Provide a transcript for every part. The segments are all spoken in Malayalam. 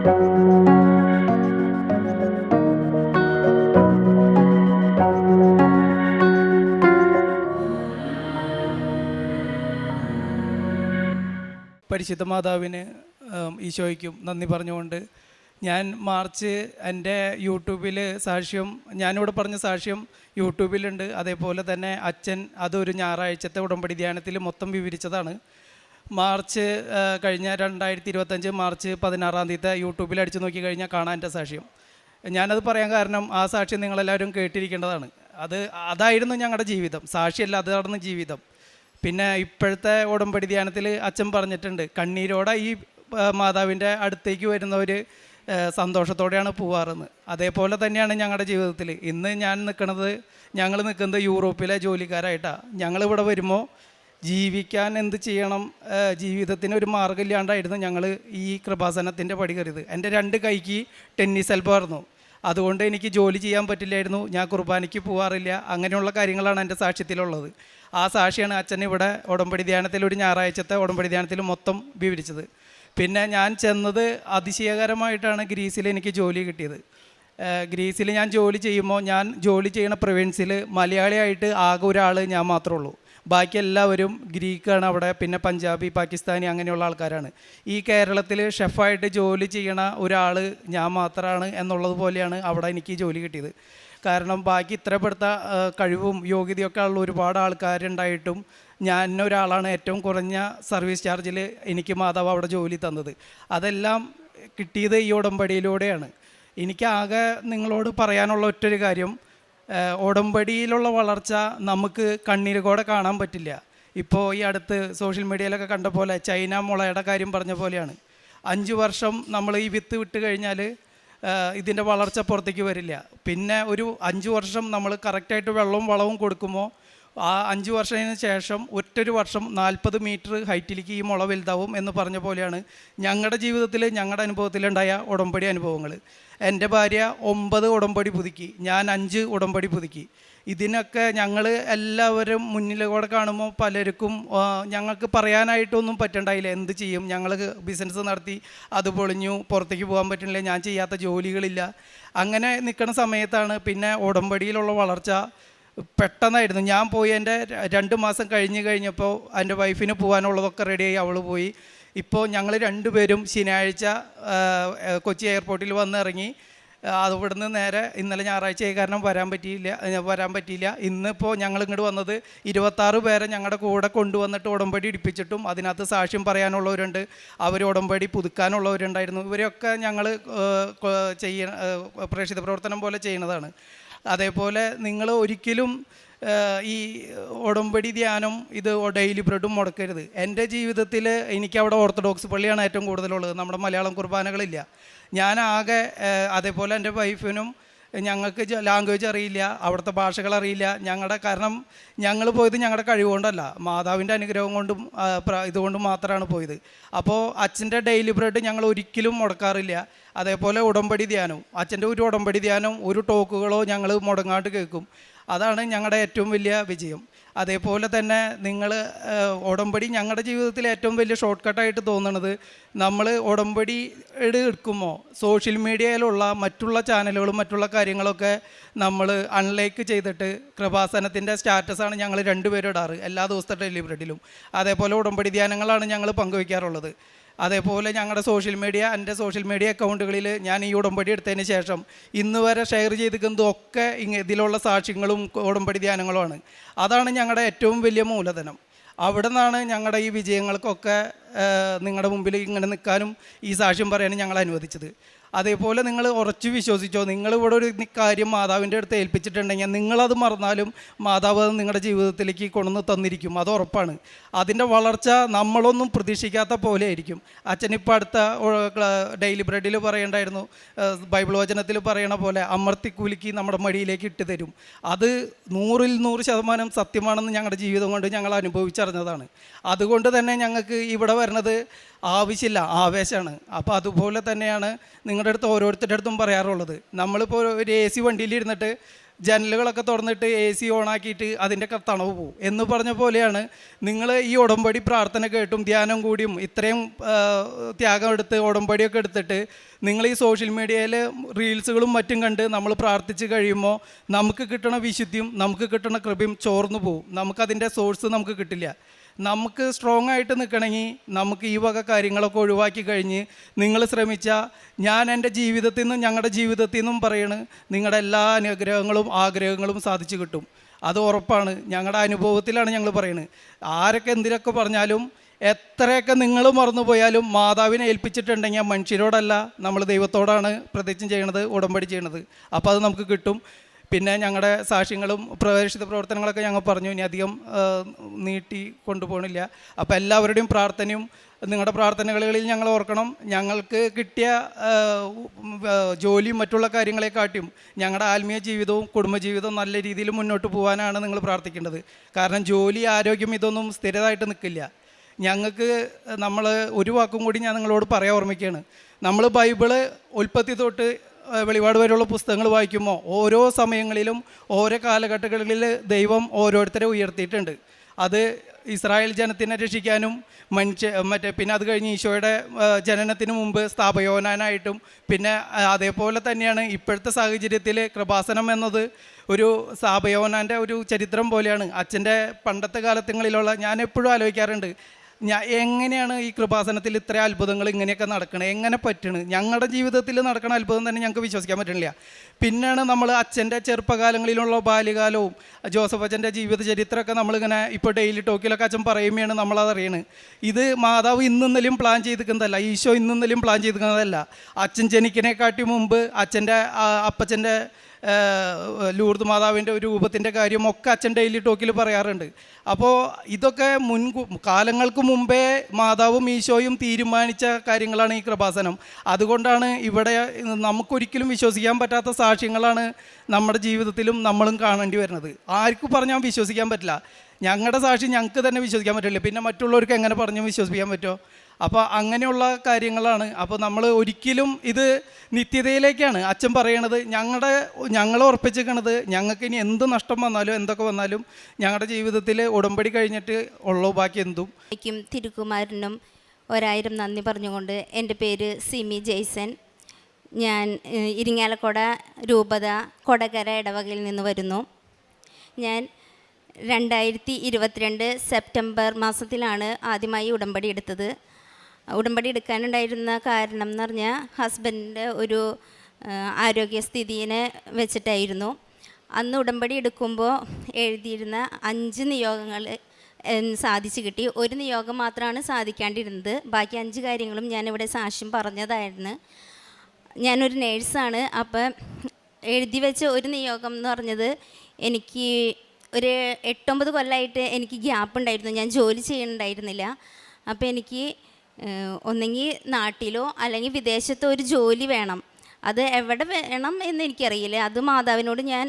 പരിശുദ്ധ മാതാവിന് ഈശോയ്ക്കും നന്ദി പറഞ്ഞുകൊണ്ട് ഞാൻ മാർച്ച് എൻ്റെ യൂട്യൂബിൽ സാക്ഷ്യം, ഞാനിവിടെ പറഞ്ഞ സാക്ഷ്യം യൂട്യൂബിലുണ്ട്. അതേപോലെ തന്നെ അച്ഛൻ അതൊരു ഞായറാഴ്ചത്തെ ഉടമ്പടി ധ്യാനത്തിൽ മൊത്തം വിവരിച്ചതാണ്. മാർച്ച് കഴിഞ്ഞ 2025 മാർച്ച് 16 യൂട്യൂബിൽ അടിച്ചു നോക്കി കഴിഞ്ഞാൽ കാണാൻ എൻ്റെ സാക്ഷ്യം. ഞാനത് പറയാൻ കാരണം ആ സാക്ഷ്യം നിങ്ങളെല്ലാവരും കേട്ടിരിക്കേണ്ടതാണ്. അതായിരുന്നു ഞങ്ങളുടെ ജീവിതം. സാക്ഷിയല്ല, അതായിരുന്നു ജീവിതം. പിന്നെ ഇപ്പോഴത്തെ ഉടമ്പടി ധ്യാനത്തിൽ അച്ഛൻ പറഞ്ഞിട്ടുണ്ട്, കണ്ണീരോടെ ഈ മാതാവിൻ്റെ അടുത്തേക്ക് വരുന്നവർ സന്തോഷത്തോടെയാണ് പോവാറെന്ന്. അതേപോലെ തന്നെയാണ് ഞങ്ങളുടെ ജീവിതത്തിൽ. ഇന്ന് ഞങ്ങൾ നിൽക്കുന്നത് യൂറോപ്പിലെ ജോലിക്കാരായിട്ടാണ്. ഞങ്ങളിവിടെ വരുമ്പോൾ ജീവിക്കാൻ എന്ത് ചെയ്യണം, ജീവിതത്തിന് ഒരു മാർഗ്ഗമില്ലാണ്ടായിരുന്നു ഞങ്ങൾ ഈ കൃപാസനത്തിൻ്റെ പടി കയറിയത്. എൻ്റെ 2 കൈക്ക് ടെന്നീസ് എൽബോ ആയിരുന്നു. അതുകൊണ്ട് എനിക്ക് ജോലി ചെയ്യാൻ പറ്റില്ലായിരുന്നു. ഞാൻ കുർബാനയ്ക്ക് പോകാറില്ല. അങ്ങനെയുള്ള കാര്യങ്ങളാണ് എൻ്റെ സാക്ഷ്യത്തിലുള്ളത്. ആ സാക്ഷിയാണ് അച്ഛൻ ഇവിടെ ഉടമ്പടി ധ്യാനത്തിൽ, ഒരു ഞായറാഴ്ചത്തെ ഉടമ്പടി ധ്യാനത്തിൽ മൊത്തം വിവരിച്ചത്. പിന്നെ ഞാൻ ചെന്നത് അതിശയകരമായിട്ടാണ് ഗ്രീസിൽ എനിക്ക് ജോലി കിട്ടിയത്. ഗ്രീസിൽ ഞാൻ ജോലി ചെയ്യുമ്പോൾ, ഞാൻ ജോലി ചെയ്യുന്ന പ്രൊവിൻസിൽ മലയാളിയായിട്ട് ആകെ ഒരാൾ ഞാൻ മാത്രമേ ഉള്ളൂ. ബാക്കി എല്ലാവരും ഗ്രീക്കാണ് അവിടെ, പിന്നെ പഞ്ചാബി, പാകിസ്ഥാനി അങ്ങനെയുള്ള ആൾക്കാരാണ്. ഈ കേരളത്തിൽ ഷെഫായിട്ട് ജോലി ചെയ്യണ ഒരാൾ ഞാൻ മാത്രമാണ് എന്നുള്ളത് പോലെയാണ് അവിടെ എനിക്ക് ജോലി കിട്ടിയത്. കാരണം ബാക്കി ഇത്രപ്പെടുത്ത കഴിവും യോഗ്യതയൊക്കെ ഉള്ള ഒരുപാട് ആൾക്കാരുണ്ടായിട്ടും ഞാൻ ഒരാളാണ് ഏറ്റവും കുറഞ്ഞ സർവീസ് ചാർജിൽ എനിക്ക് മാതാവ് അവിടെ ജോലി തന്നത്. അതെല്ലാം കിട്ടിയത് ഈ ഉടമ്പടിയിലൂടെയാണ്. എനിക്കാകെ നിങ്ങളോട് പറയാനുള്ള ഒറ്റൊരു കാര്യം, ഉടമ്പടിയിലുള്ള വളർച്ച നമുക്ക് കണ്ണീരോടെ കാണാൻ പറ്റില്ല. ഇപ്പോൾ ഈ അടുത്ത് സോഷ്യൽ മീഡിയയിലൊക്കെ കണ്ട പോലെ ചൈന മുളയുടെ കാര്യം പറഞ്ഞ പോലെയാണ്. 5 വർഷം നമ്മൾ ഈ വിത്ത് വിട്ട് കഴിഞ്ഞാൽ ഇതിൻ്റെ വളർച്ച പുറത്തേക്ക് വരില്ല. പിന്നെ ഒരു 5 വർഷം നമ്മൾ കറക്റ്റായിട്ട് വെള്ളവും വളവും കൊടുക്കുമ്പോൾ ആ 5 വർഷത്തിന് ശേഷം ഒറ്റൊരു വർഷം 40 മീറ്റർ ഹൈറ്റിലേക്ക് ഈ മുള വലുതാവും എന്ന് പറഞ്ഞ പോലെയാണ് ഞങ്ങളുടെ ജീവിതത്തിൽ, ഞങ്ങളുടെ അനുഭവത്തിലുണ്ടായ ഉടമ്പടി അനുഭവങ്ങൾ. എൻ്റെ ഭാര്യ 9 ഉടമ്പടി പുതുക്കി, ഞാൻ 5 ഉടമ്പടി പുതുക്കി. ഇതിനൊക്കെ ഞങ്ങൾ എല്ലാവരും മുന്നിലൂടെ കാണുമ്പോൾ പലർക്കും ഞങ്ങൾക്ക് പറയാനായിട്ടൊന്നും പറ്റണ്ടായില്ല. എന്ത് ചെയ്യും, ഞങ്ങൾ ബിസിനസ് നടത്തി അത് പൊളിഞ്ഞു, പുറത്തേക്ക് പോകാൻ പറ്റുന്നില്ല, ഞാൻ ചെയ്യാത്ത ജോലികളില്ല. അങ്ങനെ നിൽക്കുന്ന സമയത്താണ് പിന്നെ ഉടമ്പടിയിലുള്ള വളർച്ച പെട്ടെന്നായിരുന്നു. ഞാൻ പോയി എൻ്റെ 2 മാസം കഴിഞ്ഞപ്പോൾ എൻ്റെ വൈഫിന് പോകാനുള്ളതൊക്കെ റെഡിയായി, അവൾ പോയി. ഇപ്പോൾ ഞങ്ങൾ 2 പേരും ശനിയാഴ്ച കൊച്ചി എയർപോർട്ടിൽ വന്നിറങ്ങി. അവിടുന്ന് നേരെ ഇന്നലെ ഞായറാഴ്ചയായി കാരണം വരാൻ പറ്റിയില്ല. ഇന്നിപ്പോൾ ഞങ്ങൾ ഇങ്ങോട്ട് വന്നത് 26 പേരെ ഞങ്ങളുടെ കൂടെ കൊണ്ടുവന്നിട്ട് ഉടമ്പടി ഇടിപ്പിച്ചിട്ടും അതിനകത്ത് സാക്ഷ്യം പറയാനുള്ളവരുണ്ട്, അവർ ഉടമ്പടി പുതുക്കാനുള്ളവരുണ്ടായിരുന്നു. ഇവരെയൊക്കെ ഞങ്ങൾ പ്രേക്ഷിത പ്രവർത്തനം പോലെ ചെയ്യുന്നതാണ്. അതേപോലെ നിങ്ങൾ ഒരിക്കലും ഈ ഉടമ്പടി ധ്യാനം ഇത് ഡെയിലി ബ്രെഡും മുടക്കരുത്. എൻ്റെ ജീവിതത്തിൽ എനിക്കവിടെ ഓർത്തഡോക്സ് പള്ളിയാണ് ഏറ്റവും കൂടുതലുള്ളത്. നമ്മുടെ മലയാളം കുർബാനകളില്ല. ഞാനാകെ, അതേപോലെ എൻ്റെ വൈഫിനും ഞങ്ങൾക്ക് ലാംഗ്വേജ് അറിയില്ല, അവിടുത്തെ ഭാഷകൾ അറിയില്ല. കാരണം ഞങ്ങൾ പോയത് ഞങ്ങളുടെ കഴിവുകൊണ്ടല്ല, മാതാവിൻ്റെ അനുഗ്രഹം കൊണ്ടും ഇതുകൊണ്ടും മാത്രമാണ് പോയത്. അപ്പോൾ അച്ഛൻ്റെ ഡെയിലി ബ്രെഡ് ഞങ്ങൾ ഒരിക്കലും മുടക്കാറില്ല. അതേപോലെ ഉടമ്പടി ധ്യാനം, അച്ഛൻ്റെ ഒരു ഉടമ്പടി ധ്യാനം, ഒരു ടോക്കുകളോ ഞങ്ങൾ മുടങ്ങാണ്ട് കേൾക്കും. അതാണ് ഞങ്ങളുടെ ഏറ്റവും വലിയ വിജയം. അതേപോലെ തന്നെ നിങ്ങൾ ഉടമ്പടി ഞങ്ങളുടെ ജീവിതത്തിൽ ഏറ്റവും വലിയ ഷോർട്ട് കട്ടായിട്ട് തോന്നുന്നത്, നമ്മൾ ഉടമ്പടി എടുക്കുമ്പോൾ സോഷ്യൽ മീഡിയയിലുള്ള മറ്റുള്ള ചാനലുകളും മറ്റുള്ള കാര്യങ്ങളൊക്കെ നമ്മൾ അൺലൈക്ക് ചെയ്തിട്ട് കൃപാസനത്തിൻ്റെ സ്റ്റാറ്റസാണ് ഞങ്ങൾ 2 പേരും ഇടാറ് എല്ലാ ദിവസത്തെ ഡെയിലി ബ്രെഡിലും. അതേപോലെ ഉടമ്പടി ധ്യാനങ്ങളാണ് ഞങ്ങൾ പങ്കുവയ്ക്കാറുള്ളത്. അതേപോലെ ഞങ്ങളുടെ എൻ്റെ സോഷ്യൽ മീഡിയ അക്കൗണ്ടുകളിൽ ഞാൻ ഈ ഉടമ്പടി എടുത്തതിന് ശേഷം ഇന്ന് വരെ ഷെയർ ചെയ്തിരിക്കുന്നതൊക്കെ ഇതിലുള്ള സാക്ഷ്യങ്ങളും ഉടമ്പടി ധ്യാനങ്ങളുമാണ്. അതാണ് ഞങ്ങളുടെ ഏറ്റവും വലിയ മൂലധനം. അവിടെ നിന്നാണ് ഞങ്ങളുടെ ഈ വിജയങ്ങൾക്കൊക്കെ നിങ്ങളുടെ മുമ്പിൽ ഇങ്ങനെ നിൽക്കാനും ഈ സാക്ഷ്യം പറയാനും ഞങ്ങൾ അനുവദിച്ചത്. അതേപോലെ നിങ്ങൾ ഉറച്ചു വിശ്വസിച്ചോ, നിങ്ങളിവിടെ ഒരു കാര്യം മാതാവിൻ്റെ അടുത്ത് ഏൽപ്പിച്ചിട്ടുണ്ടെങ്കിൽ നിങ്ങളത് മറന്നാലും മാതാവ് അത് നിങ്ങളുടെ ജീവിതത്തിലേക്ക് കൊണ്ടുവന്ന് തന്നിരിക്കും, അത് ഉറപ്പാണ്. അതിൻ്റെ വളർച്ച നമ്മളൊന്നും പ്രതീക്ഷിക്കാത്ത പോലെ ആയിരിക്കും. അച്ഛനിപ്പോൾ അടുത്ത ഡെയിലി ബ്രെഡിൽ പറയണ്ടായിരുന്നു, ബൈബിൾ വചനത്തിൽ പറയണ പോലെ അമർത്തിക്കൂലിക്ക് നമ്മുടെ മടിയിലേക്ക് ഇട്ട് തരും. അത് 100% സത്യമാണെന്ന് ഞങ്ങളുടെ ജീവിതം കൊണ്ട് ഞങ്ങൾ അനുഭവിച്ചറിഞ്ഞതാണ്. അതുകൊണ്ട് തന്നെ ഞങ്ങൾക്ക് ഇവിടെ വരണത് ആവശ്യമില്ല, ആവേശമാണ്. അപ്പോൾ അതുപോലെ തന്നെയാണ് നിങ്ങളുടെ അടുത്ത് ഓരോരുത്തരുടെ അടുത്തും പറയാറുള്ളത്. നമ്മളിപ്പോൾ ഒരു AC വണ്ടിയിലിരുന്നിട്ട് ജനലുകളൊക്കെ തുറന്നിട്ട് AC ഓണാക്കിയിട്ട് അതിൻ്റെ തണവ് പോകും എന്ന് പറഞ്ഞ പോലെയാണ് നിങ്ങൾ ഈ ഉടമ്പടി പ്രാർത്ഥന കേട്ടും ധ്യാനം കൂടിയും ഇത്രയും ത്യാഗം എടുത്ത് ഉടമ്പടിയൊക്കെ എടുത്തിട്ട് നിങ്ങൾ ഈ സോഷ്യൽ മീഡിയയിൽ റീൽസുകളും മറ്റും കണ്ട് നമ്മൾ പ്രാർത്ഥിച്ച് കഴിയുമ്പോൾ നമുക്ക് കിട്ടണ വിശുദ്ധിയും നമുക്ക് കിട്ടണ കൃപയും ചോർന്നു പോകും. നമുക്കതിൻ്റെ സോഴ്സ് നമുക്ക് കിട്ടില്ല. നമുക്ക് സ്ട്രോങ് ആയിട്ട് നിൽക്കണമെങ്കിൽ നമുക്ക് ഈ വക കാര്യങ്ങളൊക്കെ ഒഴിവാക്കി കഴിഞ്ഞ് നിങ്ങൾ ശ്രമിച്ചാൽ, ഞാൻ എൻ്റെ ജീവിതത്തിൽ നിന്നും ഞങ്ങളുടെ ജീവിതത്തിൽ നിന്നും പറയണ്, നിങ്ങളുടെ എല്ലാ അനുഗ്രഹങ്ങളും ആഗ്രഹങ്ങളും സാധിച്ചു കിട്ടും. അത് ഉറപ്പാണ്. ഞങ്ങളുടെ അനുഭവത്തിലാണ് ഞങ്ങൾ പറയുന്നത്. ആരൊക്കെ എന്തിനൊക്കെ പറഞ്ഞാലും എത്രയൊക്കെ നിങ്ങൾ മറന്നുപോയാലും മാതാവിനെ ഏൽപ്പിച്ചിട്ടുണ്ടെങ്കിൽ മനുഷ്യരോടല്ല, നമ്മൾ ദൈവത്തോടാണ് പ്രതിജ്ഞ ചെയ്യണത്, ഉടമ്പടി ചെയ്യണത്. അപ്പോൾ അത് നമുക്ക് കിട്ടും. പിന്നെ ഞങ്ങളുടെ സാക്ഷ്യങ്ങളും പ്രവേശിത പ്രവർത്തനങ്ങളൊക്കെ ഞങ്ങൾ പറഞ്ഞു. ഇനി അധികം നീട്ടി കൊണ്ടുപോകണില്ല. അപ്പോൾ എല്ലാവരുടെയും പ്രാർത്ഥനയും നിങ്ങളുടെ പ്രാർത്ഥനകളിൽ ഞങ്ങൾ ഓർക്കണം. ഞങ്ങൾക്ക് കിട്ടിയ ജോലിയും മറ്റുള്ള കാര്യങ്ങളെക്കാട്ടിയും ഞങ്ങളുടെ ആത്മീയ ജീവിതവും കുടുംബജീവിതവും നല്ല രീതിയിൽ മുന്നോട്ട് പോകാനാണ് നിങ്ങൾ പ്രാർത്ഥിക്കേണ്ടത്. കാരണം ജോലി, ആരോഗ്യം ഇതൊന്നും സ്ഥിരമായിട്ട് നിൽക്കില്ല. ഞങ്ങൾക്ക് നമ്മൾ ഒരു വാക്കും കൂടി ഞാൻ നിങ്ങളോട് പറയാൻ ഓർമ്മിക്കുകയാണ്. നമ്മൾ ബൈബിള് ഉൽപ്പത്തി തൊട്ട് വെളിപാട് വരെയുള്ള പുസ്തകങ്ങൾ വായിക്കുമ്പോൾ ഓരോ സമയങ്ങളിലും ഓരോ കാലഘട്ടങ്ങളിൽ ദൈവം ഓരോരുത്തരെ ഉയർത്തിയിട്ടുണ്ട്. അത് ഇസ്രായേൽ ജനത്തിനെ രക്ഷിക്കാനും പിന്നെ അത് കഴിഞ്ഞ് ഈശോയുടെ ജനനത്തിന് മുമ്പ് സ്ഥാപയോനായിട്ടും, പിന്നെ അതേപോലെ തന്നെയാണ് ഇപ്പോഴത്തെ സാഹചര്യത്തിൽ കൃപാസനം എന്നത് ഒരു സ്ഥാപയോനാൻ്റെ ഒരു ചരിത്രം പോലെയാണ്. അച്ഛൻ്റെ പണ്ടത്തെ കാലങ്ങളിലുള്ള ഞാൻ എപ്പോഴും ആലോചിക്കാറുണ്ട്, എങ്ങനെയാണ് ഈ കൃപാസനത്തിൽ ഇത്ര അത്ഭുതങ്ങൾ ഇങ്ങനെയൊക്കെ നടക്കണത്, എങ്ങനെ പറ്റണ്? ഞങ്ങളുടെ ജീവിതത്തിൽ നടക്കണ അത്ഭുതം തന്നെ ഞങ്ങൾക്ക് വിശ്വസിക്കാൻ പറ്റണില്ല. പിന്നെയാണ് നമ്മൾ അച്ഛൻ്റെ ചെറുപ്പകാലങ്ങളിലുള്ള ബാല്യകാലവും ജോസഫ് അച്ഛൻ്റെ ജീവിത ചരിത്രമൊക്കെ നമ്മളിങ്ങനെ ഇപ്പോൾ ഡെയിലി ടോക്കിലൊക്കെ അച്ഛൻ പറയുമ്പോഴാണ് നമ്മളതറിയണത്. ഇത് മാതാവ് ഇന്നലെയും പ്ലാൻ ചെയ്തിരിക്കുന്നതല്ല, ഈശോ ഇന്നലെയും പ്ലാൻ ചെയ്തിരിക്കുന്നതല്ല. അച്ഛൻ ജനിക്കണേക്കാട്ടി മുമ്പ് അച്ഛൻ്റെ അപ്പച്ചൻ്റെ ലൂർദ് മാതാവിൻ്റെ ഒരു രൂപത്തിൻ്റെ കാര്യമൊക്കെ അച്ഛൻ ഡെയിലി ടോക്കിൽ പറയാറുണ്ട്. അപ്പോൾ ഇതൊക്കെ കാലങ്ങൾക്ക് മുമ്പേ മാതാവും ഈശോയും തീരുമാനിച്ച കാര്യങ്ങളാണ് ഈ കൃപാസനം. അതുകൊണ്ടാണ് ഇവിടെ നമുക്കൊരിക്കലും വിശ്വസിക്കാൻ പറ്റാത്ത സാക്ഷ്യങ്ങളാണ് നമ്മുടെ ജീവിതത്തിലും നമ്മളും കാണേണ്ടി വരുന്നത്. ആർക്കും പറഞ്ഞാൽ വിശ്വസിക്കാൻ പറ്റില്ല. ഞങ്ങളുടെ സാക്ഷി ഞങ്ങൾക്ക് തന്നെ വിശ്വസിക്കാൻ പറ്റില്ല, പിന്നെ മറ്റുള്ളവർക്ക് എങ്ങനെ പറഞ്ഞ് വിശ്വസിക്കാൻ പറ്റുമോ? അപ്പോൾ അങ്ങനെയുള്ള കാര്യങ്ങളാണ്. അപ്പോൾ നമ്മൾ ഒരിക്കലും ഇത് നിത്യതയിലേക്കാണ് അച്ഛൻ പറയണത്. ഞങ്ങൾ ഉറപ്പിച്ചിരിക്കണത്, ഞങ്ങൾക്ക് ഇനി എന്ത് നഷ്ടം വന്നാലും എന്തൊക്കെ വന്നാലും ഞങ്ങളുടെ ജീവിതത്തിൽ ഉടമ്പടി കഴിഞ്ഞിട്ട് ഉള്ളൂ ബാക്കി എന്തും. തിരുക്കുമാരനും 1000 നന്ദി പറഞ്ഞുകൊണ്ട് എൻ്റെ പേര് സിമി ജെയ്സൺ. ഞാൻ ഇരിങ്ങാലക്കുട രൂപത കൊടകര ഇടവകയിൽ നിന്ന് വരുന്നു. ഞാൻ 2022 സെപ്റ്റംബർ മാസത്തിലാണ് ആദ്യമായി ഉടമ്പടി എടുത്തത്. ഉടമ്പടി എടുക്കാനുണ്ടായിരുന്ന കാരണം എന്ന് പറഞ്ഞാൽ ഹസ്ബൻഡിൻ്റെ ഒരു ആരോഗ്യസ്ഥിതിയെ വെച്ചിട്ടായിരുന്നു. അന്ന് ഉടമ്പടി എടുക്കുമ്പോൾ എഴുതിയിരുന്ന 5 നിയോഗങ്ങൾ സാധിച്ചു കിട്ടി. ഒരു നിയോഗം മാത്രമാണ് സാധിക്കാണ്ടിരുന്നത്. ബാക്കി 5 കാര്യങ്ങളും ഞാനിവിടെ സാക്ഷ്യം പറഞ്ഞതായിരുന്നു. ഞാനൊരു നേഴ്സാണ്. അപ്പം എഴുതി വെച്ച ഒരു നിയോഗം എന്ന് പറഞ്ഞത്, എനിക്ക് ഒരു 8-9 കൊല്ലമായിട്ട് എനിക്ക് ഗ്യാപ്പ് ഉണ്ടായിരുന്നു, ഞാൻ ജോലി ചെയ്യുന്നുണ്ടായിരുന്നില്ല. അപ്പോൾ എനിക്ക് ഒന്നെങ്കിൽ നാട്ടിലോ അല്ലെങ്കിൽ വിദേശത്തോ ഒരു ജോലി വേണം. അത് എവിടെ വേണം എന്ന് എനിക്കറിയില്ല. അത് മാതാവിനോട് ഞാൻ,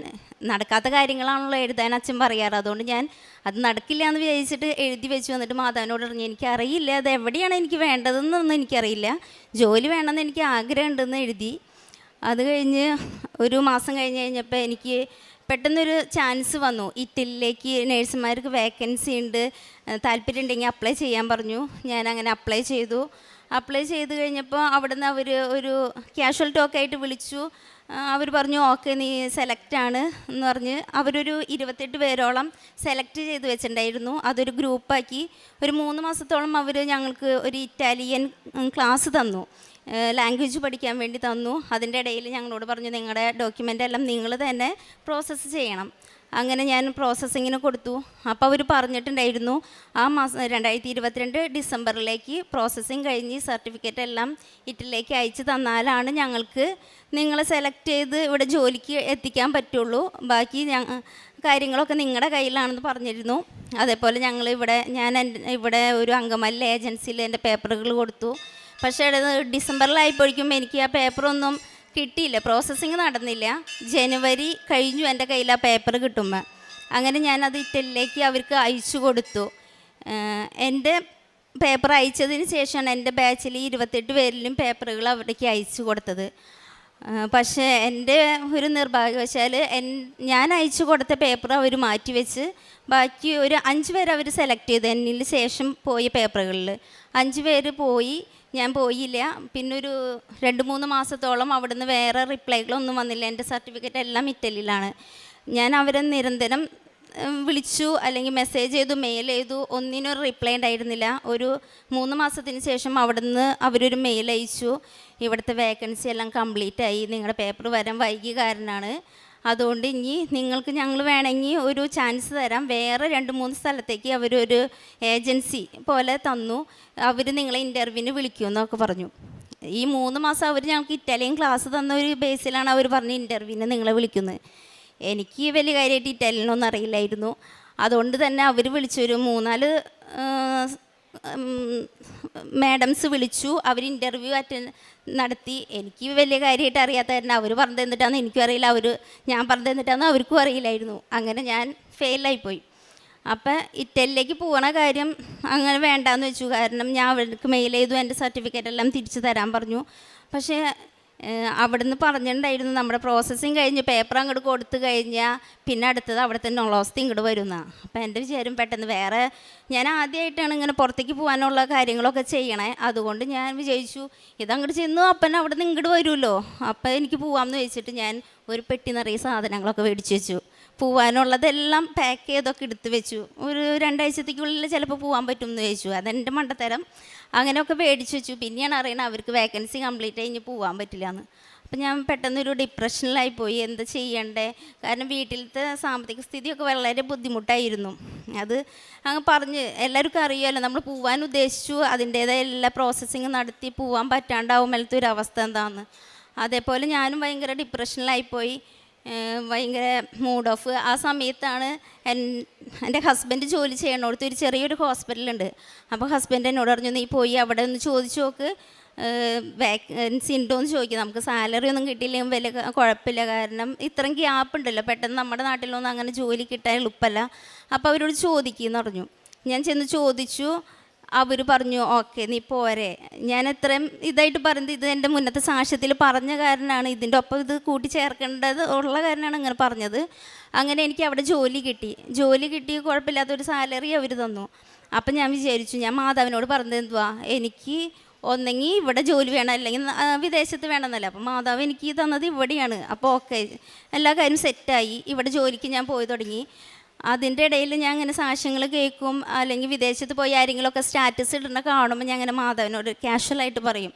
നടക്കാത്ത കാര്യങ്ങളാണല്ലോ എഴുതാൻ അച്ഛൻ പറയാറ്, അതുകൊണ്ട് ഞാൻ അത് നടക്കില്ല എന്ന് വിചാരിച്ചിട്ട് എഴുതി വെച്ചു. വന്നിട്ട് മാതാവിനോട് പറഞ്ഞു, എനിക്കറിയില്ല അത് എവിടെയാണ് എനിക്ക് വേണ്ടതെന്നൊന്നും എനിക്കറിയില്ല, ജോലി വേണമെന്ന് എനിക്ക് ആഗ്രഹമുണ്ടെന്ന് എഴുതി. അത് കഴിഞ്ഞ് ഒരു മാസം കഴിഞ്ഞപ്പോൾ എനിക്ക് പെട്ടെന്നൊരു ചാൻസ് വന്നു. ഇറ്റലിയിലേക്ക് നേഴ്സുമാർക്ക് വേക്കൻസി ഉണ്ട്, താല്പര്യം ഉണ്ടെങ്കിൽ അപ്ലൈ ചെയ്യാൻ പറഞ്ഞു. ഞാൻ അങ്ങനെ അപ്ലൈ ചെയ്തു. അപ്ലൈ ചെയ്ത് കഴിഞ്ഞപ്പോൾ അവിടുന്ന് അവർ ഒരു ക്യാഷ്വൽ ടോക്കായിട്ട് വിളിച്ചു. അവർ പറഞ്ഞു, ഓക്കെ നീ സെലക്റ്റാണ് എന്ന് പറഞ്ഞ് അവരൊരു 28 പേരോളം സെലക്ട് ചെയ്ത് വെച്ചിട്ടുണ്ടായിരുന്നു. അതൊരു ഗ്രൂപ്പാക്കി ഒരു 3 മാസത്തോളം അവർ ഞങ്ങൾക്ക് ഒരു ഇറ്റാലിയൻ ക്ലാസ് തന്നു, ലാംഗ്വേജ് പഠിക്കാൻ വേണ്ടി തന്നു. അതിൻ്റെ ഇടയിൽ ഞങ്ങളോട് പറഞ്ഞു, നിങ്ങളുടെ ഡോക്യുമെൻ്റ് എല്ലാം നിങ്ങൾ തന്നെ പ്രോസസ്സ് ചെയ്യണം. അങ്ങനെ ഞാൻ പ്രോസസ്സിങ്ങിന് കൊടുത്തു. അപ്പോൾ അവർ പറഞ്ഞിട്ടുണ്ടായിരുന്നു, ആ മാസം 2022 ഡിസംബറിലേക്ക് പ്രോസസ്സിങ് കഴിഞ്ഞ് സർട്ടിഫിക്കറ്റ് എല്ലാം ഇറ്റലിയിലേക്ക് അയച്ചു തന്നാലാണ് ഞങ്ങൾക്ക് നിങ്ങളെ സെലക്ട് ചെയ്ത് ഇവിടെ ജോലിക്ക് എത്തിക്കാൻ പറ്റുള്ളൂ, ബാക്കി കാര്യങ്ങളൊക്കെ നിങ്ങളുടെ കയ്യിലാണെന്ന് പറഞ്ഞിരുന്നു. അതേപോലെ ഞാൻ ഇവിടെ ഒരു അങ്കമാലി ഏജൻസിയിൽ എൻ്റെ പേപ്പറുകൾ കൊടുത്തു. പക്ഷേ ഡിസംബറിലായപ്പോഴേക്കും എനിക്ക് ആ പേപ്പറൊന്നും കിട്ടിയില്ല, പ്രോസസ്സിങ് നടന്നില്ല. ജനുവരി കഴിഞ്ഞു എൻ്റെ കയ്യിൽ ആ പേപ്പർ കിട്ടുമ്പോൾ. അങ്ങനെ ഞാനത് ഇറ്റലിയിലേക്ക് അവർക്ക് അയച്ചു കൊടുത്തു. എൻ്റെ പേപ്പർ അയച്ചതിന് ശേഷമാണ് എൻ്റെ ബാച്ചിൽ 28 പേരിലും പേപ്പറുകൾ അവിടേക്ക് അയച്ചു കൊടുത്തത്. പക്ഷേ എൻ്റെ ഒരു നിർഭാഗ്യവശാൽ ഞാൻ അയച്ചു കൊടുത്ത പേപ്പർ അവർ മാറ്റിവെച്ച് ബാക്കി ഒരു 5 പേര് അവർ സെലക്ട് ചെയ്ത് എന്നിൽ ശേഷം പോയ പേപ്പറുകളിൽ 5 പേര് പോയി. ഞാൻ പോയില്ല. പിന്നെ ഒരു 2-3 മാസത്തോളം അവിടുന്ന് വേറെ റിപ്ലൈകളൊന്നും വന്നില്ല. എൻ്റെ സർട്ടിഫിക്കറ്റ് എല്ലാം ഇറ്റലിയിലാണ്. ഞാൻ അവരെ നിരന്തരം വിളിച്ചു, അല്ലെങ്കിൽ മെസ്സേജ് ചെയ്തു, മെയിൽ ചെയ്തു, ഒന്നിനൊരു റിപ്ലൈ ഉണ്ടായിരുന്നില്ല. ഒരു 3 മാസത്തിന് ശേഷം അവിടുന്ന് അവരൊരു മെയിൽ അയച്ചു, ഇവിടുത്തെ വേക്കൻസി എല്ലാം കംപ്ലീറ്റ് ആയി, നിങ്ങളുടെ പേപ്പർ വരാൻ വൈകിയ കാരണമാണ്, അതുകൊണ്ട് ഇനി നിങ്ങൾക്ക് ഞങ്ങൾ വേണമെങ്കിൽ ഒരു ചാൻസ് തരാം. വേറെ 2-3 സ്ഥലത്തേക്ക് അവരൊരു ഏജൻസി പോലെ തന്നു, അവർ നിങ്ങളെ ഇൻ്റർവ്യൂവിന് വിളിക്കുമെന്നൊക്കെ പറഞ്ഞു. ഈ 3 മാസം അവർ ഞങ്ങൾക്ക് ഇറ്റാലിയൻ ക്ലാസ് തന്ന ഒരു ബേസിലാണ് അവർ പറഞ്ഞ് ഇൻ്റർവ്യൂവിന് നിങ്ങളെ വിളിക്കുന്നത്. എനിക്ക് വലിയ കാര്യമായിട്ട് ഇറ്റാലിയനൊന്നും അറിയില്ലായിരുന്നു. അതുകൊണ്ട് തന്നെ അവർ വിളിച്ചൊരു 3-4 മാഡംസ് വിളിച്ചു. അവർ ഇൻ്റർവ്യൂ നടത്തി. എനിക്ക് വലിയ കാര്യമായിട്ട് അറിയാത്ത കാരണം അവർ പറഞ്ഞു തന്നിട്ടാന്ന് എനിക്കും അറിയില്ല, ഞാൻ പറഞ്ഞു തന്നിട്ടാന്ന് അവർക്കും അറിയില്ലായിരുന്നു. അങ്ങനെ ഞാൻ ഫെയിലായിപ്പോയി. അപ്പം ഇറ്റലിയിലേക്ക് പോകണ കാര്യം അങ്ങനെ വേണ്ടാന്ന് വെച്ചു. കാരണം ഞാൻ അവർക്ക് മെയിൽ ചെയ്തു, എൻ്റെ സർട്ടിഫിക്കറ്റ് എല്ലാം തിരിച്ചു തരാൻ പറഞ്ഞു. പക്ഷേ അവിടുന്ന് പറഞ്ഞിട്ടുണ്ടായിരുന്നു നമ്മുടെ പ്രോസസ്സിങ് കഴിഞ്ഞ് പേപ്പർ അങ്ങോട്ട് കൊടുത്തു കഴിഞ്ഞാൽ പിന്നെ അടുത്തത് അവിടെ തന്നെ ഉള്ളവസ്ഥ ഇങ്ങോട്ട് വരുന്നതാണ്. അപ്പം എൻ്റെ വിചാരം പെട്ടെന്ന് വേറെ, ഞാൻ ആദ്യമായിട്ടാണ് ഇങ്ങനെ പുറത്തേക്ക് പോകാനുള്ള കാര്യങ്ങളൊക്കെ ചെയ്യണേ. അതുകൊണ്ട് ഞാൻ വിചാരിച്ചു ഇതങ്ങോട്ട് ചെന്നു അപ്പൻ അവിടെ നിന്ന് ഇങ്ങോട്ട് വരുമല്ലോ, അപ്പം എനിക്ക് പോകാമെന്ന് വെച്ചിട്ട് ഞാൻ ഒരു പെട്ടി നിറയെ സാധനങ്ങളൊക്കെ മേടിച്ച് വെച്ചു. പോകാനുള്ളതെല്ലാം പാക്ക് ചെയ്തൊക്കെ എടുത്ത് വെച്ചു. ഒരു 2 ആഴ്ചത്തേക്കുള്ളിൽ ചിലപ്പോൾ പോകാൻ പറ്റും എന്ന് ചോദിച്ചു. അതെൻ്റെ മണ്ടത്തരം. അങ്ങനെയൊക്കെ മേടിച്ച് വെച്ചു. പിന്നെയാണ് അറിയണത് അവർക്ക് വേക്കൻസി കംപ്ലീറ്റ് കഴിഞ്ഞ് പോകാൻ പറ്റില്ല എന്ന്. അപ്പം ഞാൻ പെട്ടെന്നൊരു ഡിപ്രഷനിലായി പോയി. എന്താ ചെയ്യണ്ടേ? കാരണം വീട്ടിലത്തെ സാമ്പത്തിക സ്ഥിതിയൊക്കെ വളരെ ബുദ്ധിമുട്ടായിരുന്നു. അത് അങ്ങ് പറഞ്ഞ് എല്ലാവർക്കും അറിയാമല്ലോ, നമ്മൾ പോകാൻ ഉദ്ദേശിച്ചു, അതിൻ്റേതായ എല്ലാ പ്രോസസ്സിങ് നടത്തി പോകാൻ പറ്റാണ്ടാവുമ്പോഴത്തെ ഒരു അവസ്ഥ എന്താണെന്ന്. അതേപോലെ ഞാനും ഭയങ്കര ഡിപ്രഷനിലായിപ്പോയി, ഭയങ്കര മൂഡ് ഓഫ്. ആ സമയത്താണ് എൻ്റെ ഹസ്ബൻഡ് ജോലി ചെയ്യണോടത്ത് ഒരു ചെറിയൊരു ഹോസ്പിറ്റലുണ്ട്. അപ്പോൾ ഹസ്ബൻഡ് എന്നോട് പറഞ്ഞു, നീ പോയി അവിടെ ഒന്ന് ചോദിച്ചു നോക്ക്, വേക്കൻസി ഉണ്ടോ എന്ന് ചോദിക്കും. നമുക്ക് സാലറി ഒന്നും കിട്ടിയില്ലെങ്കിൽ വലിയ കുഴപ്പമില്ല, കാരണം ഇത്രയും ഗ്യാപ്പ് ഉണ്ടല്ലോ, പെട്ടെന്ന് നമ്മുടെ നാട്ടിലൊന്നും അങ്ങനെ ജോലി കിട്ടാൻ എളുപ്പമല്ല. അപ്പോൾ അവരോട് ചോദിക്കുമെന്ന് പറഞ്ഞു. ഞാൻ ചെന്ന് ചോദിച്ചു. അവർ പറഞ്ഞു ഓക്കെ നീ പോരെ. ഞാൻ എത്രയും ഇതായിട്ട് പറയുന്നത് ഇത് എൻ്റെ മുന്നത്തെ സാക്ഷ്യത്തിൽ പറഞ്ഞ കാരണമാണ്, ഇതിൻ്റെ ഒപ്പം ഇത് കൂട്ടിച്ചേർക്കേണ്ടത് ഉള്ള കാരണമാണ് അങ്ങനെ പറഞ്ഞത്. അങ്ങനെ എനിക്ക് അവിടെ ജോലി കിട്ടി കുഴപ്പമില്ലാത്തൊരു സാലറി അവർ തന്നു. അപ്പം ഞാൻ വിചാരിച്ചു, ഞാൻ മാതാവിനോട് പറഞ്ഞത് എന്തുവാ, എനിക്ക് ഒന്നെങ്കിൽ ഇവിടെ ജോലി വേണം അല്ലെങ്കിൽ വിദേശത്ത് വേണമെന്നല്ല. അപ്പം മാതാവ് എനിക്ക് തന്നത് ഇവിടെയാണ്. അപ്പോൾ ഓക്കെ, എല്ലാ കാര്യം സെറ്റായി. ഇവിടെ ജോലിക്ക് ഞാൻ പോയി തുടങ്ങി. അതിൻ്റെ ഇടയിൽ ഞാൻ അങ്ങനെ സാക്ഷ്യങ്ങൾ കേൾക്കും, അല്ലെങ്കിൽ വിദേശത്ത് പോയി ആരെങ്കിലുമൊക്കെ സ്റ്റാറ്റസ് ഇടുന്ന കാണുമ്പോൾ ഞാൻ അങ്ങനെ മാതാവിനോട് കാഷ്വലായിട്ട് പറയും,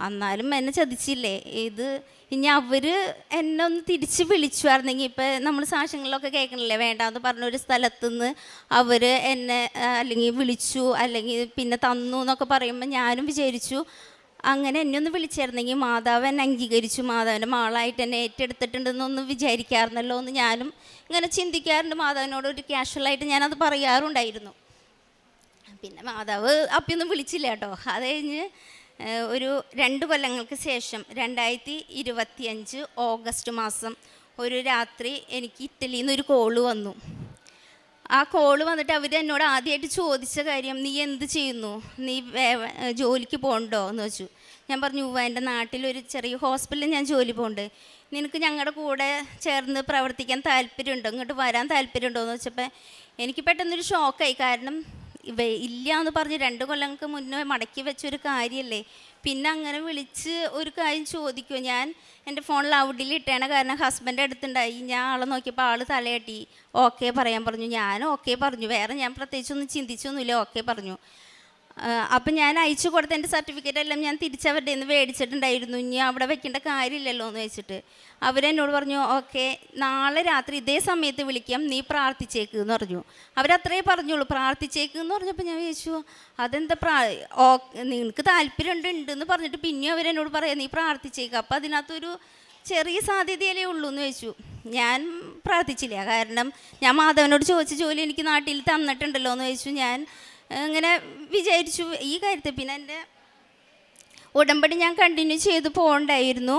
എന്നാലും എന്നെ ചതിച്ചില്ലേ ഇത്. ഇനി അവർ എന്നെ ഒന്ന് തിരിച്ച് വിളിച്ചുവായിരുന്നെങ്കിൽ, ഇപ്പം നമ്മൾ സാക്ഷ്യങ്ങളിലൊക്കെ കേൾക്കണില്ലേ, വേണ്ടാന്ന് പറഞ്ഞൊരു സ്ഥലത്തുനിന്ന് അവർ എന്നെ അല്ലെങ്കിൽ വിളിച്ചു അല്ലെങ്കിൽ പിന്നെ തന്നു എന്നൊക്കെ പറയുമ്പോൾ ഞാനും വിചാരിച്ചു അങ്ങനെ എന്നെ ഒന്ന് വിളിച്ചായിരുന്നെങ്കിൽ മാതാവ് എന്നെ അംഗീകരിച്ചു, മാതാവിൻ്റെ മകളായിട്ട് എന്നെ ഏറ്റെടുത്തിട്ടുണ്ടെന്നൊന്ന് വിചാരിക്കാറുണ്ടല്ലോ എന്ന് ഞാനും ഇങ്ങനെ ചിന്തിക്കാറുണ്ട്. മാതാവിനോട് ഒരു കാഷ്വലായിട്ട് ഞാനത് പറയാറുണ്ടായിരുന്നു. പിന്നെ മാതാവ് അപ്പിയൊന്നും വിളിച്ചില്ല കേട്ടോ. അത് കഴിഞ്ഞ് ഒരു 2 കൊല്ലങ്ങൾക്ക് ശേഷം 2025 ഓഗസ്റ്റ് മാസം ഒരു രാത്രി എനിക്ക് ഇറ്റലിയിൽ നിന്ന് ഒരു കോള് വന്നു. ആ കോള് വന്നിട്ട് അവർ എന്നോട് ആദ്യമായിട്ട് ചോദിച്ച കാര്യം, നീ എന്ത് ചെയ്യുന്നു, നീ ജോലിക്ക് പോകണ്ടോ എന്ന് വെച്ചു. ഞാൻ പറഞ്ഞു എൻ്റെ നാട്ടിലൊരു ചെറിയ ഹോസ്പിറ്റലിൽ ഞാൻ ജോലി പോകുന്നുണ്ട്, നിനക്ക് ഞങ്ങളുടെ കൂടെ ചേർന്ന് പ്രവർത്തിക്കാൻ താല്പര്യമുണ്ടോ, ഇങ്ങോട്ട് വരാൻ താല്പര്യമുണ്ടോ എന്ന് വെച്ചപ്പോൾ എനിക്ക് പെട്ടെന്നൊരു ഷോക്കായി. കാരണം ഇല്ല എന്ന് പറഞ്ഞ് 2 കൊല്ലങ്ങൾക്ക് മുന്നേ മടക്കി വെച്ചൊരു കാര്യമല്ലേ, പിന്നെ അങ്ങനെ വിളിച്ച് ഒരു കാര്യം ചോദിക്കുമോ. ഞാൻ എൻ്റെ ഫോണിൽ ഔഡിൽ ഇട്ടേണ കാരണം ഹസ്ബൻഡ് അടുത്തുണ്ടായി. ഞാൻ ആളെ നോക്കിയപ്പോൾ ആൾ തലയാട്ടി ഓക്കെ പറയാൻ പറഞ്ഞു. ഞാൻ ഓക്കെ പറഞ്ഞു, വേറെ ഞാൻ പ്രത്യേകിച്ചൊന്നും ചിന്തിച്ചൊന്നുമില്ല, ഓക്കെ പറഞ്ഞു. അപ്പം ഞാൻ അയച്ചു കൊടുത്ത എൻ്റെ സർട്ടിഫിക്കറ്റ് എല്ലാം ഞാൻ തിരിച്ചവരുടെ നിന്ന് മേടിച്ചിട്ടുണ്ടായിരുന്നു. ഇനി അവിടെ വെക്കേണ്ട കാര്യമില്ലല്ലോ എന്ന് വെച്ചിട്ട് അവരെന്നോട് പറഞ്ഞു ഓക്കെ നാളെ രാത്രി ഇതേ സമയത്ത് വിളിക്കാം, നീ പ്രാർത്ഥിച്ചേക്ക് എന്ന് പറഞ്ഞു. അവരത്രേ പറഞ്ഞോളൂ, പ്രാർത്ഥിച്ചേക്ക് എന്ന് പറഞ്ഞപ്പോൾ ഞാൻ വിചാരിച്ചു അതെന്താ നിനക്ക് താല്പര്യം ഉണ്ടെന്ന് പറഞ്ഞിട്ട് പിന്നെയും അവരെന്നോട് പറയാം നീ പ്രാർത്ഥിച്ചേക്ക്, അപ്പോൾ അതിനകത്തൊരു ചെറിയ സാധ്യതയല്ലേ ഉള്ളൂ എന്ന് വെച്ചു. ഞാൻ പ്രാർത്ഥിച്ചില്ല, കാരണം ഞാൻ മാധവനോട് ചോദിച്ച ജോലി എനിക്ക് നാട്ടിൽ തന്നിട്ടുണ്ടല്ലോ എന്ന് വെച്ചു. ഞാൻ അങ്ങനെ വിചാരിച്ചു ഈ കാര്യത്തിൽ. പിന്നെ എൻ്റെ ഉടമ്പടി ഞാൻ കണ്ടിന്യൂ ചെയ്ത് പോകണ്ടായിരുന്നു.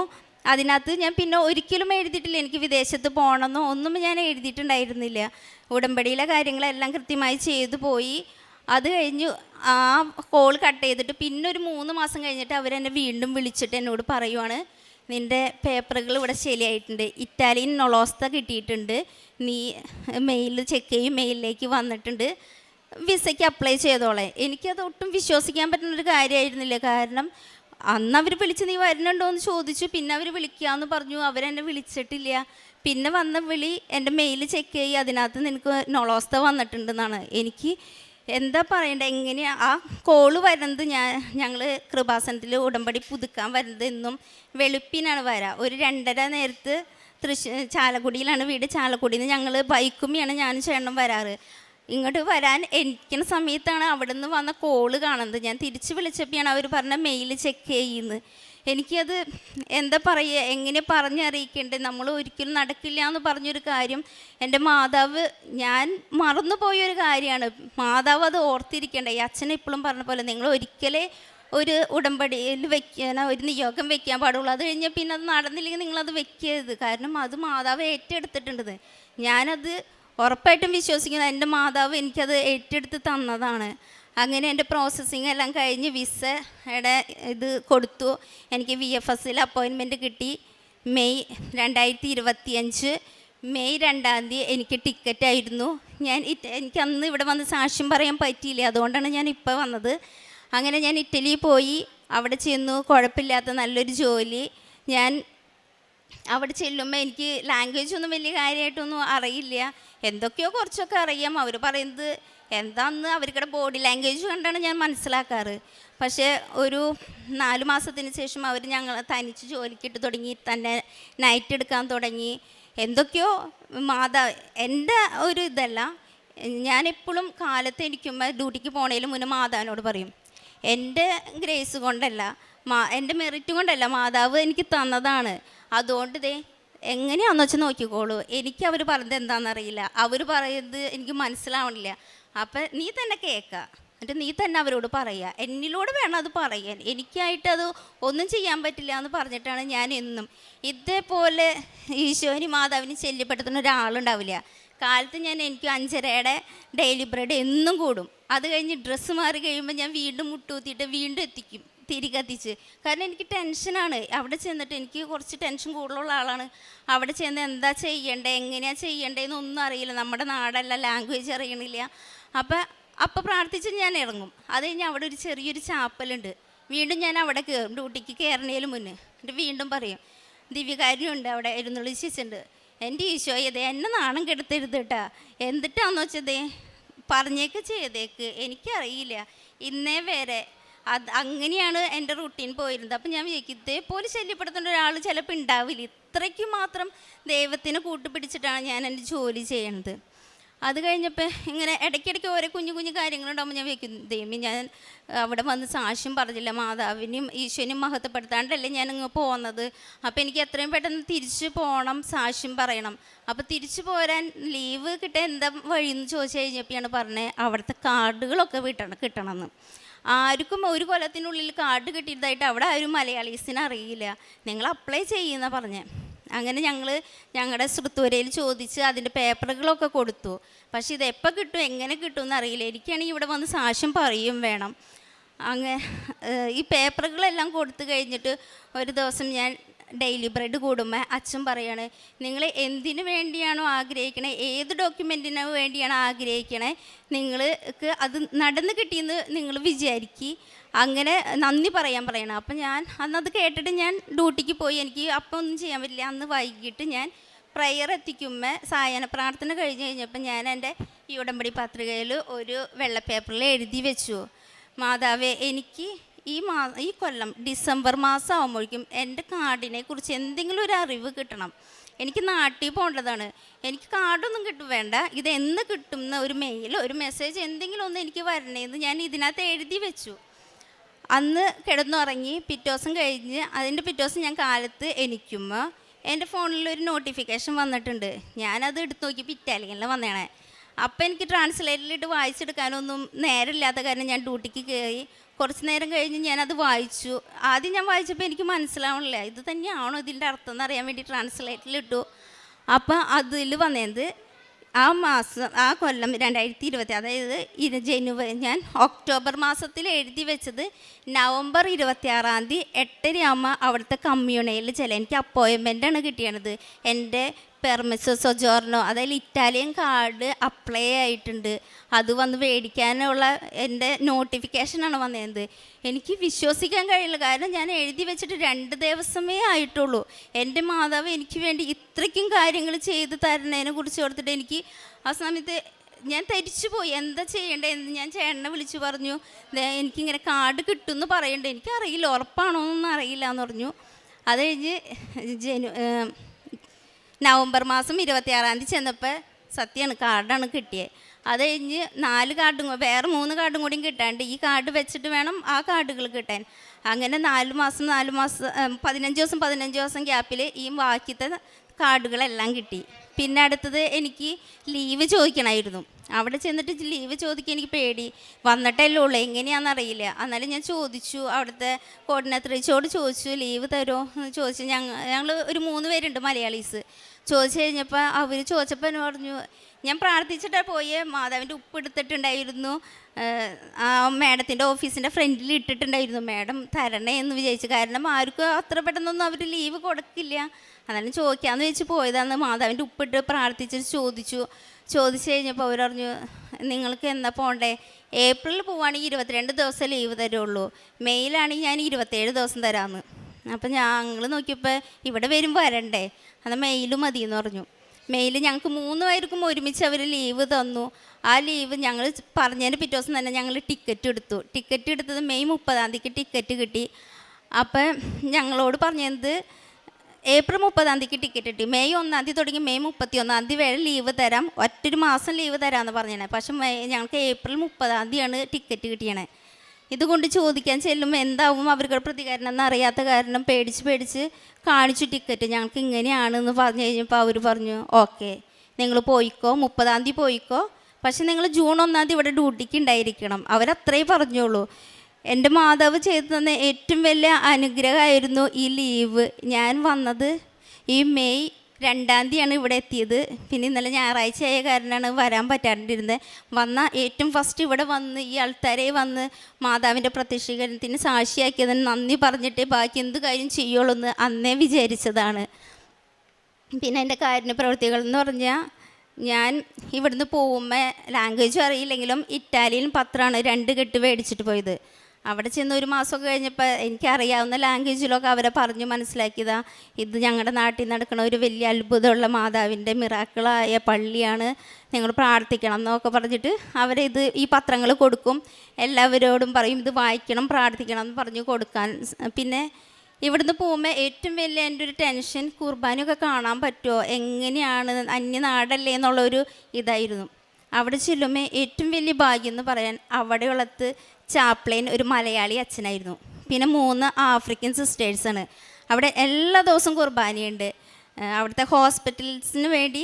അതിനകത്ത് ഞാൻ പിന്നെ ഒരിക്കലും എഴുതിയിട്ടില്ല എനിക്ക് വിദേശത്ത് പോകണമെന്നോ ഒന്നും ഞാൻ എഴുതിയിട്ടുണ്ടായിരുന്നില്ല. ഉടമ്പടിയിലെ കാര്യങ്ങളെല്ലാം കൃത്യമായി ചെയ്തു പോയി. അത് കഴിഞ്ഞ് ആ കോൾ കട്ട് ചെയ്തിട്ട് പിന്നെ ഒരു 3 മാസം കഴിഞ്ഞിട്ട് അവരെന്നെ വീണ്ടും വിളിച്ചിട്ട് എന്നോട് പറയുവാണ്, നിൻ്റെ പേപ്പറുകൾ ഇവിടെ ശരിയായിട്ടുണ്ട്, ഇറ്റാലിയൻ നൊളോസ്ത കിട്ടിയിട്ടുണ്ട്, നീ മെയിൽ ചെക്ക് ചെയ്യും, മെയിലിലേക്ക് വന്നിട്ടുണ്ട്, വിസയ്ക്ക് അപ്ലൈ ചെയ്തോളെ. എനിക്കത് ഒട്ടും വിശ്വസിക്കാൻ പറ്റുന്നൊരു കാര്യമായിരുന്നില്ല. കാരണം അന്ന് അവർ വിളിച്ച് നീ വരുന്നുണ്ടോ എന്ന് ചോദിച്ചു, പിന്നെ അവർ വിളിക്കാമെന്ന് പറഞ്ഞു, അവരെന്നെ വിളിച്ചിട്ടില്ല. പിന്നെ വന്ന വിളി എൻ്റെ മെയിൽ ചെക്ക് ചെയ്യും, അതിനകത്ത് നിനക്ക് നൊളോസ്ത വന്നിട്ടുണ്ടെന്നാണ്. എനിക്ക് എന്താ പറയണ്ടേ, എങ്ങനെയാണ് ആ കോള് വരുന്നത്? ഞങ്ങൾ കൃപാസനത്തിൽ ഉടമ്പടി പുതുക്കാൻ വരുന്നത് എന്നും വെളുപ്പിനാണ് വരിക. ഒരു 2:30 നേരത്ത് ചാലക്കുടിയിലാണ് വീട്. ചാലക്കുടിയിൽ നിന്ന് ഞങ്ങൾ ബൈക്കുമ്മയാണ് ഞാനും ചേട്ടനും വരാറ്. ഇങ്ങോട്ട് വരാൻ ഇരിക്കുന്ന സമയത്താണ് അവിടെ നിന്ന് വന്ന കോള് കാണുന്നത്. ഞാൻ തിരിച്ച് വിളിച്ചപ്പോഴാണ് അവർ പറഞ്ഞ മെയിൽ ചെക്ക് ചെയ്യുന്നത്. എനിക്കത് എന്താ പറയുക, എങ്ങനെ പറഞ്ഞറിയിക്കേണ്ടത്? നമ്മൾ ഒരിക്കലും നടക്കില്ല എന്ന് പറഞ്ഞൊരു കാര്യം എൻ്റെ മാതാവ്, ഞാൻ മറന്നുപോയൊരു കാര്യമാണ്. മാതാവ് അത് ഓർത്തിരിക്കേണ്ട. ഈ അച്ഛൻ ഇപ്പോഴും പറഞ്ഞ പോലെ നിങ്ങൾ ഒരിക്കലേ ഒരു ഉടമ്പടിയിൽ വെക്കാൻ, ഒരു നിയോഗം വെക്കാൻ പാടുള്ളൂ. അത് കഴിഞ്ഞാൽ പിന്നെ അത് നടന്നില്ലെങ്കിൽ നിങ്ങളത് വെക്കരുത്. കാരണം അത് മാതാവ് ഏറ്റെടുത്തിട്ടുണ്ടത്. ഞാനത് ഉറപ്പായിട്ടും വിശ്വസിക്കുന്നത് എൻ്റെ മാതാവ് എനിക്കത് ഏറ്റെടുത്ത് തന്നതാണ്. അങ്ങനെ എൻ്റെ പ്രോസസ്സിങ് എല്ലാം കഴിഞ്ഞ് വിസയുടെ ഇത് കൊടുത്തു. എനിക്ക് VFSൽ അപ്പോയിൻമെൻറ്റ് കിട്ടി. മെയ് 2025 മെയ് 2 എനിക്ക് ടിക്കറ്റായിരുന്നു. എനിക്ക് അന്ന് ഇവിടെ വന്ന് സാക്ഷ്യം പറയാൻ പറ്റിയില്ല, അതുകൊണ്ടാണ് ഞാൻ ഇപ്പോൾ വന്നത്. അങ്ങനെ ഞാൻ ഇറ്റലിയിൽ പോയി, അവിടെ ചെന്നു. കുഴപ്പമില്ലാത്ത നല്ലൊരു ജോലി. ഞാൻ അവിടെ ചെല്ലുമ്പോൾ എനിക്ക് ലാംഗ്വേജ് ഒന്നും വലിയ കാര്യമായിട്ടൊന്നും അറിയില്ല. എന്തൊക്കെയോ കുറച്ചൊക്കെ അറിയാം. അവർ പറയുന്നത് എന്താണെന്ന് അവർക്കിടെ ബോഡി ലാംഗ്വേജ് കണ്ടാണ് ഞാൻ മനസ്സിലാക്കാറ്. പക്ഷേ ഒരു 4 മാസത്തിന് ശേഷം അവർ ഞങ്ങൾ തനിച്ച് ജോലിക്കിട്ട് തുടങ്ങി, തന്നെ നൈറ്റ് എടുക്കാൻ തുടങ്ങി. എന്തൊക്കെയോ എൻ്റെ ഒരു ഇതല്ല. ഞാനെപ്പോഴും കാലത്ത് എണീക്കുമ്പോൾ ഡ്യൂട്ടിക്ക് പോണേലും മുന്നേ മാതാവിനോട് പറയും, എൻ്റെ ഗ്രേസ് കൊണ്ടല്ല, എൻ്റെ മെറിറ്റ് കൊണ്ടല്ല, മാതാവ് എനിക്ക് തന്നതാണ്. അതുകൊണ്ട് എങ്ങനെയാണെന്ന് വെച്ചാൽ നോക്കിക്കോളൂ. എനിക്ക് അവർ പറഞ്ഞത് എന്താണെന്നറിയില്ല, അവർ പറയുന്നത് എനിക്ക് മനസ്സിലാവണില്ല. അപ്പം നീ തന്നെ കേൾക്കുക, എന്നിട്ട് നീ തന്നെ അവരോട് പറയുക. എന്നിലൂടെ വേണം അത് പറയാൻ, എനിക്കായിട്ട് അത് ഒന്നും ചെയ്യാൻ പറ്റില്ല എന്ന് പറഞ്ഞിട്ടാണ് ഞാൻ എന്നും. ഇതേപോലെ ഈശോനി മാതാവിന് ശല്യപ്പെടുത്തുന്ന ഒരാളുണ്ടാവില്ല. കാലത്ത് എനിക്ക് 5:30 ഡെയിലി ബ്രെഡ് എന്നും കൂടും. അത് കഴിഞ്ഞ് ഡ്രസ്സ് മാറി കഴിയുമ്പോൾ ഞാൻ വീണ്ടും മുട്ടൂത്തിയിട്ട് വീണ്ടും എത്തിക്കും തിരികെ എത്തിച്ച്. കാരണം എനിക്ക് ടെൻഷനാണ്. അവിടെ ചെന്നിട്ട് എനിക്ക് കുറച്ച് ടെൻഷൻ കൂടുതലുള്ള ആളാണ്. അവിടെ ചെന്ന് എന്താ ചെയ്യണ്ടേ, എങ്ങനെയാണ് ചെയ്യണ്ടേന്നൊന്നും അറിയില്ല. നമ്മുടെ നാടല്ല, ലാംഗ്വേജ് അറിയണില്ല. അപ്പം പ്രാർത്ഥിച്ച് ഞാൻ ഇറങ്ങും. അത് കഴിഞ്ഞ് അവിടെ ഒരു ചെറിയൊരു ചാപ്പലുണ്ട്. വീണ്ടും ഞാൻ അവിടെ കയറും, ഡ്യൂട്ടിക്ക് കയറുന്നതിന് മുന്നേ. എന്നിട്ട് വീണ്ടും പറയും, ദിവ്യകാര്യമുണ്ട് അവിടെ, എഴുന്നള്ളി ശിച്ചുണ്ട്. എൻ്റെ ഈശോയെ എന്നെ നാണം കെടുത്തരുത് കേട്ടാ, എന്നിട്ടാന്ന് വെച്ചതേ പറഞ്ഞേക്ക് ചെയ്തേക്ക്, എനിക്കറിയില്ല. ഇന്നേ വരെ അങ്ങനെയാണ് എൻ്റെ റുട്ടീൻ പോയിരുന്നത്. അപ്പം ഞാൻ വിചാരിക്കും, ഇതേപോലെ ശല്യപ്പെടുത്തേണ്ട ഒരാൾ ചിലപ്പോൾ ഉണ്ടാവില്ല. ഇത്രയ്ക്ക് മാത്രം ദൈവത്തിന് കൂട്ടുപിടിച്ചിട്ടാണ് ഞാൻ എൻ്റെ ജോലി ചെയ്യണത്. അത് കഴിഞ്ഞപ്പോൾ ഇങ്ങനെ ഇടയ്ക്കിടയ്ക്ക് ഓരോ കുഞ്ഞു കുഞ്ഞു കാര്യങ്ങളുണ്ടാകുമ്പോൾ ഞാൻ വിചാരിക്കും, ദൈവമേ ഞാൻ അവിടെ വന്ന് സാക്ഷ്യം പറഞ്ഞില്ല, മാതാവിനെയും ഈശോനെയും മഹത്വപ്പെടുത്താണ്ടല്ലേ ഞാൻ ഇങ്ങ് പോകുന്നത്. അപ്പോൾ എനിക്ക് എത്രയും പെട്ടെന്ന് തിരിച്ചു പോകണം, സാക്ഷ്യം പറയണം. അപ്പോൾ തിരിച്ചു പോരാൻ ലീവ് കിട്ടാൻ എന്താ വഴിയെന്ന് ചോദിച്ചു കഴിഞ്ഞപ്പോഴാണ് പറഞ്ഞത്, അവിടുത്തെ കാർഡുകളൊക്കെ കിട്ടണമെന്ന്. ആർക്കും ഒരു കൊല്ലത്തിനുള്ളിൽ കാർഡ് കിട്ടിയതായിട്ട് അവിടെ ആരും മലയാളീസിനെ അറിയില്ല. നിങ്ങൾ അപ്ലൈ ചെയ്യുന്ന പറഞ്ഞേ. അങ്ങനെ ഞങ്ങളുടെ ശ്രുത്തൂരയിൽ ചോദിച്ച് അതിൻ്റെ പേപ്പറുകളൊക്കെ കൊടുത്തു. പക്ഷേ ഇതെപ്പോൾ കിട്ടും, എങ്ങനെ കിട്ടുമെന്ന് അറിയില്ല. എനിക്കാണെങ്കിൽ ഇവിടെ വന്ന് സാക്ഷ്യം പറയും വേണം. ഈ പേപ്പറുകളെല്ലാം കൊടുത്തു കഴിഞ്ഞിട്ട് ഒരു ദിവസം ഞാൻ ഡെയിലി ബ്രെഡ് കൂടുമ്പോൾ അച്ഛൻ പറയാണ്, നിങ്ങൾ എന്തിനു വേണ്ടിയാണോ ആഗ്രഹിക്കണേ, ഏത് ഡോക്യുമെൻറ്റിന് വേണ്ടിയാണോ ആഗ്രഹിക്കണേ, നിങ്ങൾക്ക് അത് നടന്ന് കിട്ടിയെന്ന് നിങ്ങൾ വിചാരിക്കുക, അങ്ങനെ നന്ദി പറയണം. അപ്പം ഞാൻ അന്നത് കേട്ടിട്ട് ഞാൻ ഡ്യൂട്ടിക്ക് പോയി. എനിക്ക് അപ്പം ഒന്നും ചെയ്യാൻ പറ്റില്ല. അന്ന് വൈകിട്ട് ഞാൻ പ്രയർ എത്തിക്കുമ്പോൾ സായാഹ്ന പ്രാർത്ഥന കഴിഞ്ഞപ്പോൾ ഞാൻ എൻ്റെ ഈ ഉടമ്പടി പത്രികയിൽ ഒരു വെള്ള പേപ്പറിൽ എഴുതി വെച്ചു, മാതാവേ എനിക്ക് ഈ കൊല്ലം ഡിസംബർ മാസം ആകുമ്പോഴേക്കും എൻ്റെ കാർഡിനെ കുറിച്ച് എന്തെങ്കിലും ഒരു അറിവ് കിട്ടണം. എനിക്ക് നാട്ടിൽ പോകേണ്ടതാണ്. എനിക്ക് കാർഡൊന്നും വേണ്ട, ഇത് എന്ന് കിട്ടുന്ന ഒരു മെയിൽ, ഒരു മെസ്സേജ് എന്തെങ്കിലും ഒന്ന് എനിക്ക് വരണേന്ന് ഞാൻ ഇതിനകത്ത് എഴുതി വെച്ചു. അന്ന് കിടന്നുറങ്ങി. പിറ്റേ ദിവസം കഴിഞ്ഞ് അതിൻ്റെ പിറ്റേ ദിവസം ഞാൻ കാലത്ത് എണീക്കുമ്പോൾ എൻ്റെ ഫോണിലൊരു നോട്ടിഫിക്കേഷൻ വന്നിട്ടുണ്ട്. ഞാനത് എടുത്ത് നോക്കിയപ്പോൾ ഇറ്റാലിയനിൽ വന്നേണേ. അപ്പം എനിക്ക് ട്രാൻസ്ലേറ്ററിലിട്ട് വായിച്ചെടുക്കാനൊന്നും നേരമില്ലാത്ത കാരണം ഞാൻ ഡ്യൂട്ടിക്ക് കയറി. കുറച്ച് നേരം കഴിഞ്ഞ് ഞാനത് വായിച്ചു. ആദ്യം ഞാൻ വായിച്ചപ്പോൾ എനിക്ക് മനസ്സിലാവണില്ല, ഇത് തന്നെയാണോ ഇതിൻ്റെ അർത്ഥം എന്നറിയാൻ വേണ്ടി ട്രാൻസ്ലേറ്ററിലിട്ടു. അപ്പം അതിൽ വന്നത് ആ മാസം ആ കൊല്ലം 2020, അതായത് ജനുവരി, ഞാൻ ഒക്ടോബർ മാസത്തിൽ എഴുതി വെച്ചത് നവംബർ 26 8:30 അവിടുത്തെ കമ്മ്യൂണയിൽ എനിക്ക് അപ്പോയിൻമെൻ്റാണ് കിട്ടിയത്. എൻ്റെ പെർമിസോ സൊജോർണോ, അതായത് ഇറ്റാലിയൻ കാർഡ് അപ്ലൈ ആയിട്ടുണ്ട്. അത് വന്ന് മേടിക്കാനുള്ള എൻ്റെ നോട്ടിഫിക്കേഷനാണ് വന്നത്. എനിക്ക് വിശ്വസിക്കാൻ കഴിയില്ല, കാരണം ഞാൻ എഴുതി വെച്ചിട്ട് 2 ദിവസമേ ആയിട്ടുള്ളൂ. എൻ്റെ മാതാവ് എനിക്ക് വേണ്ടി ഇത്രയ്ക്കും കാര്യങ്ങൾ ചെയ്ത് തരുന്നതിനെ കുറിച്ച് ഓർത്തിട്ട് എനിക്ക് ആ സമയത്ത് ഞാൻ തരിച്ചു പോയി. എന്താ ചെയ്യേണ്ടതെന്ന് ഞാൻ ചേട്ടനെ വിളിച്ചു പറഞ്ഞു, എനിക്കിങ്ങനെ കാർഡ് കിട്ടുമെന്ന് പറയുന്നുണ്ട്, എനിക്കറിയില്ല ഉറപ്പാണോ എന്നൊന്നും അറിയില്ല എന്ന് പറഞ്ഞു. അത് കഴിഞ്ഞ് നവംബർ മാസം 26 ചെന്നപ്പോൾ സത്യമാണ് കാർഡാണ് കിട്ടിയത്. അത് കഴിഞ്ഞ് 4 കാർഡും വേറെ 3 കാർഡും കൂടിയും കിട്ടാണ്ട് ഈ കാർഡ് വെച്ചിട്ട് വേണം ആ കാർഡുകൾ കിട്ടാൻ. അങ്ങനെ 4 മാസം 15 ദിവസം ഗ്യാപ്പിൽ ഈ ബാക്കിത്തെ കാർഡുകളെല്ലാം കിട്ടി. പിന്നെ അടുത്തത് എനിക്ക് ലീവ് ചോദിക്കണമായിരുന്നു. അവിടെ ചെന്നിട്ട് ലീവ് ചോദിക്കാൻ എനിക്ക് പേടി, വന്നിട്ടല്ലേ ഉള്ളൂ, എങ്ങനെയാണെന്നറിയില്ല. എന്നാലും ഞാൻ ചോദിച്ചു, അവിടുത്തെ കോർഡിനേറ്ററിച്ചോട് ചോദിച്ചു ലീവ് തരുമോ എന്ന് ചോദിച്ചു. ഞങ്ങൾ ഒരു 3 പേരുണ്ട് മലയാളീസ്. ചോദിച്ചു കഴിഞ്ഞപ്പോൾ അവർ ചോദിച്ചപ്പോൾ എന്നെ പറഞ്ഞു, ഞാൻ പ്രാർത്ഥിച്ചിട്ടാണ് പോയി, മാതാവിൻ്റെ ഉപ്പ് എടുത്തിട്ടുണ്ടായിരുന്നു, ആ മാഡത്തിൻ്റെ ഓഫീസിൻ്റെ ഫ്രണ്ടിൽ ഇട്ടിട്ടുണ്ടായിരുന്നു, മാഡം തരണേ എന്ന് വിചാരിച്ചു. കാരണം ആർക്കും അത്ര പെട്ടെന്നൊന്നും അവർ ലീവ് കൊടുക്കില്ല. എന്നാലും ചോദിക്കാമെന്ന് വെച്ച് പോയതാണ്. മാതാവിൻ്റെ ഉപ്പിട്ട് പ്രാർത്ഥിച്ചിട്ട് ചോദിച്ചു കഴിഞ്ഞപ്പോൾ അവർ പറഞ്ഞു, നിങ്ങൾക്ക് എന്നാ പോകണ്ടേ? ഏപ്രിലിൽ പോവുകയാണെങ്കിൽ 22 ദിവസം ലീവ് തരുള്ളൂ, മെയ്യിലാണെങ്കിൽ ഞാൻ 27 ദിവസം തരാമെന്ന്. അപ്പം ഞങ്ങൾ നോക്കിയപ്പോൾ ഇവിടെ വരണ്ടേ, എന്നാൽ മെയിൽ മതി എന്ന് പറഞ്ഞു. മെയിൽ ഞങ്ങൾക്ക് 3 പേർക്കും ഒരുമിച്ച് അവർ ലീവ് തന്നു. ആ ലീവ് ഞങ്ങൾ പറഞ്ഞതിന് പിറ്റേ ദിവസം തന്നെ ഞങ്ങൾ ടിക്കറ്റ് എടുത്തത് മെയ് 30 ടിക്കറ്റ് കിട്ടി. അപ്പം ഞങ്ങളോട് പറഞ്ഞത് ഏപ്രിൽ 30 ടിക്കറ്റ് കിട്ടി, മെയ് 1 തുടങ്ങി മെയ് 31 വരെ ലീവ് തരാം, ഒറ്റൊരു മാസം ലീവ് തരാമെന്ന് പറഞ്ഞേ. പക്ഷെ ഞങ്ങൾക്ക് ഏപ്രിൽ 30 ടിക്കറ്റ് കിട്ടിയണേ. ഇതുകൊണ്ട് ചോദിക്കാൻ ചെല്ലുമ്പോൾ എന്താവും അവർക്ക് പ്രതികരണം എന്നറിയാത്ത കാരണം പേടിച്ച് കാണിച്ചു ടിക്കറ്റ്. ഞങ്ങൾക്ക് ഇങ്ങനെയാണെന്ന് പറഞ്ഞു കഴിഞ്ഞപ്പോൾ അവർ പറഞ്ഞു, ഓക്കെ നിങ്ങൾ പോയിക്കോ, 30 പോയിക്കോ, പക്ഷെ നിങ്ങൾ ജൂൺ 1 ഇവിടെ ഡ്യൂട്ടിക്ക് ഉണ്ടായിരിക്കണം. അവരത്രേ പറഞ്ഞോളൂ. എൻ്റെ മാതാവ് ചെയ്തു തന്ന ഏറ്റവും വലിയ അനുഗ്രഹമായിരുന്നു ഈ ലീവ്. ഞാൻ വന്നത് ഈ മെയ് 2 ഇവിടെ എത്തിയത്. പിന്നെ ഇന്നലെ ഞായറാഴ്ച ആയ കാരണമാണ് വരാൻ പറ്റാണ്ടിരുന്നത്. ഏറ്റവും ഫസ്റ്റ് ഇവിടെ വന്ന് ഈ ആൾക്കാരെ വന്ന് മാതാവിൻ്റെ പ്രത്യക്ഷീകരണത്തിന് സാക്ഷിയാക്കിയതിന് നന്ദി പറഞ്ഞിട്ടേ ബാക്കി എന്ത് കാര്യം ചെയ്യുള്ളൂ എന്ന് അന്നേ വിചാരിച്ചതാണ്. പിന്നെ എൻ്റെ കാരുണ്യ പ്രവൃത്തികൾ എന്ന് പറഞ്ഞാൽ, ഞാൻ ഇവിടുന്ന് പോകുമ്പോൾ ലാംഗ്വേജും അറിയില്ലെങ്കിലും ഇറ്റാലിയൻ പത്രമാണ് 2 കെട്ട് മേടിച്ചിട്ട് പോയത്. അവിടെ ചെന്ന് 1 മാസമൊക്കെ കഴിഞ്ഞപ്പോൾ എനിക്കറിയാവുന്ന ലാംഗ്വേജിലൊക്കെ അവരെ പറഞ്ഞു മനസ്സിലാക്കിയതാ, ഇത് ഞങ്ങളുടെ നാട്ടിൽ നടക്കുന്ന ഒരു വലിയ അത്ഭുതമുള്ള മാതാവിൻ്റെ മിറാക്കിളായ പള്ളിയാണ്, നിങ്ങൾ പ്രാർത്ഥിക്കണം എന്നൊക്കെ പറഞ്ഞിട്ട് ഈ പത്രങ്ങൾ കൊടുക്കും. എല്ലാവരോടും പറയും ഇത് വായിക്കണം, പ്രാർത്ഥിക്കണം എന്ന് പറഞ്ഞു കൊടുക്കാൻ. പിന്നെ ഇവിടുന്ന് പോകുമ്പോൾ ഏറ്റവും വലിയ എൻ്റെ ഒരു ടെൻഷൻ, കുർബാനയൊക്കെ കാണാൻ പറ്റുമോ, എങ്ങനെയാണ്, അന്യനാടല്ലേ എന്നുള്ളൊരു ഇതായിരുന്നു. അവിടെ ചെല്ലുമ്പോൾ ഏറ്റവും വലിയ ഭാഗ്യം എന്ന് പറയാൻ, അവിടെയുള്ളത് ചാപ്ലിൻ ഒരു മലയാളി അച്ഛനായിരുന്നു. പിന്നെ 3 ആഫ്രിക്കൻ സിസ്റ്റേഴ്സാണ്. അവിടെ എല്ലാ ദിവസവും കുർബാനയുണ്ട്. അവിടുത്തെ ഹോസ്പിറ്റൽസിന് വേണ്ടി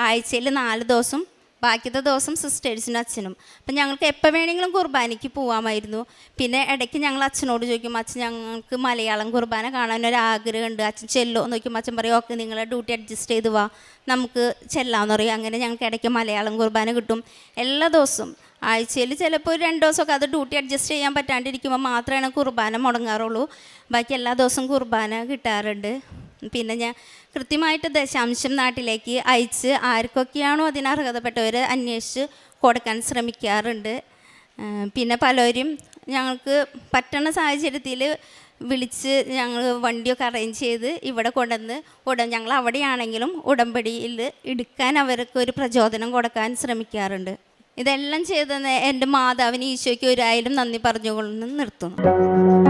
ആഴ്ചയിൽ 4 ദിവസം, ബാക്കിയത്തെ ദിവസം സിസ്റ്റേഴ്സിനും അച്ഛനും. അപ്പം ഞങ്ങൾക്ക് എപ്പോൾ വേണമെങ്കിലും കുർബാനയ്ക്ക് പോകാമായിരുന്നു. പിന്നെ ഇടയ്ക്ക് ഞങ്ങൾ അച്ഛനോട് ചോദിക്കും, അച്ഛൻ ഞങ്ങൾക്ക് മലയാളം കുർബാന കാണാനൊരാഗ്രഹമുണ്ട്, അച്ഛൻ ചെല്ലോ എന്ന് ചോദിക്കുമ്പോൾ അച്ഛൻ പറയും, ഓക്കെ നിങ്ങളെ ഡ്യൂട്ടി അഡ്ജസ്റ്റ് ചെയ്ത് വാ, നമുക്ക് ചെല്ലാമെന്ന് പറയും. അങ്ങനെ ഞങ്ങൾക്ക് ഇടയ്ക്ക് മലയാളം കുർബാന കിട്ടും എല്ലാ ദിവസവും. ആഴ്ചയിൽ ചിലപ്പോൾ 2 ദിവസമൊക്കെ അത് ഡ്യൂട്ടി അഡ്ജസ്റ്റ് ചെയ്യാൻ പറ്റാണ്ടിരിക്കുമ്പോൾ മാത്രമാണ് കുർബാന മുടങ്ങാറുള്ളൂ. ബാക്കി എല്ലാ ദിവസവും കുർബാന കിട്ടാറുണ്ട്. പിന്നെ ഞാൻ കൃത്യമായിട്ട് ദശാംശം നാട്ടിലേക്ക് അയച്ച് ആർക്കൊക്കെയാണോ അതിന് അർഹതപ്പെട്ടവർ അന്വേഷിച്ച് കൊടുക്കാൻ ശ്രമിക്കാറുണ്ട്. പിന്നെ പലരും ഞങ്ങൾക്ക് പറ്റുന്ന സാഹചര്യത്തിൽ വിളിച്ച് ഞങ്ങൾ വണ്ടിയൊക്കെ അറേഞ്ച് ചെയ്ത് ഇവിടെ കൊണ്ടുവന്ന് ഞങ്ങൾ അവിടെയാണെങ്കിലും ഉടമ്പടിയിൽ എടുക്കാൻ അവർക്ക് ഒരു പ്രചോദനം കൊടുക്കാൻ ശ്രമിക്കാറുണ്ട്. ഇതെല്ലാം ചെയ്തെന്ന് എൻ്റെ മാതാവിന് ഈശോയ്ക്ക് 1000 നന്ദി പറഞ്ഞുകൊണ്ട് നിർത്തുന്നു.